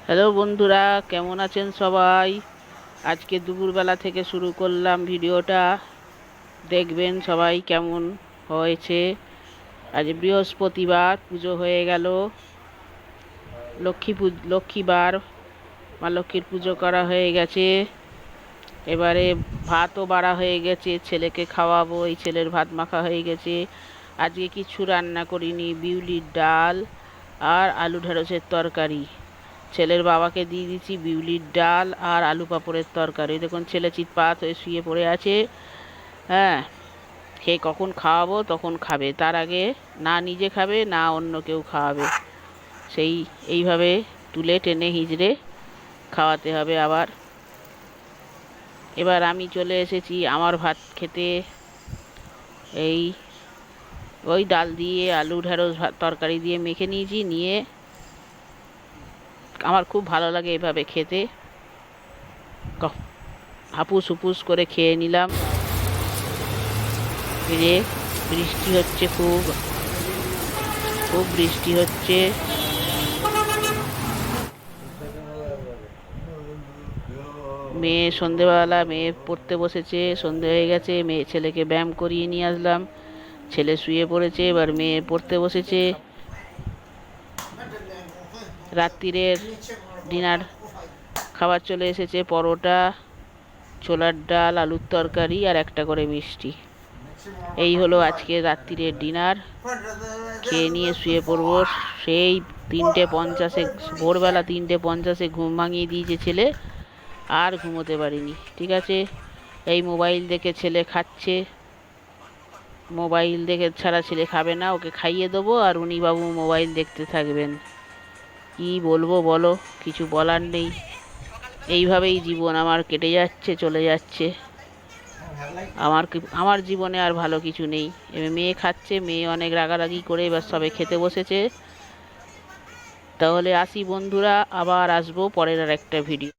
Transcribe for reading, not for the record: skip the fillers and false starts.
Hello বন্ধুরা, কেমন আছেন সবাই? আজকে দুপুরবেলা থেকে শুরু করলাম ভিডিওটা। দেখবেন সবাই কেমন হয়েছে। আজ বৃহস্পতিবার, পুজো হয়ে গেল। লক্ষ্মীবার, মা লক্ষ্মীর পুজো করা হয়ে গেছে। এবারে ভাতও বাড়া হয়ে গেছে, ছেলেকে খাওয়াবো। এই ছেলের ভাত মাখা হয়ে গেছে। আজকে কিছু রান্না করিনি, বিউলির ডাল আর আলু ঢেঁড়সের তরকারি। ছেলের বাবাকে দিয়ে দিচ্ছি বিউলির ডাল আর আলু পাঁপড়ের তরকারি। দেখুন ছেলে চিৎপাত হয়ে শুয়ে পড়ে আছে। হ্যাঁ, খেয়ে কখন খাওয়াবো তখন খাবে, তার আগে না নিজে খাবে না অন্য কেউ খাওয়াবে। এইভাবে তুলে টেনে হিজড়ে খাওয়াতে হবে আবার। এবার আমি চলে এসেছি আমার ভাত খেতে। ওই ডাল দিয়ে আলু ঢেঁড়স তরকারি দিয়ে মেখে নিয়েছি, নিয়ে আমার খুব ভালো লাগে এভাবে খেতে। হাপুস হুপুস করে খেয়ে নিলাম। ফিরে বৃষ্টি হচ্ছে, খুব খুব বৃষ্টি হচ্ছে। সন্ধেবেলা মেয়ে পড়তে বসেছে, সন্ধে হয়ে গেছে। ছেলেকে ব্যায়াম করিয়ে নিয়ে আসলাম। ছেলে শুয়ে পড়েছে, এবার মেয়ে পড়তে বসেছে। রাত্রিরের ডিনার খাবার চলে এসেছে, পরোটা, ছোলার ডাল, আলুর তরকারি আর একটা করে মিষ্টি। এই হলো আজকে রাত্রিরের ডিনার। খেয়ে নিয়ে শুয়ে পড়বো। সেই 3:50, ভোরবেলা 3:50 ঘুম ভাঙিয়ে দিয়েছে ছেলে, আর ঘুমোতে পারিনি। ঠিক আছে, এই মোবাইল দেখে ছেলে খাচ্ছে। মোবাইল দেখে ছাড়া ছেলে খাবে না, ওকে খাইয়ে দেবো আর উনি বাবু মোবাইল দেখতে থাকবেন। কি বলবো বলো, কিছু বলার নেই। এইভাবেই জীবন আমার কেটে যাচ্ছে, চলে যাচ্ছে। আমার জীবনে আর ভালো কিছু নেই। এবার মেয়ে খাচ্ছে, মেয়ে অনেক রাগারাগি করে এবার সবে খেতে বসেছে। তাহলে আসি বন্ধুরা, আবার আসবো পরের আর একটা ভিডিও।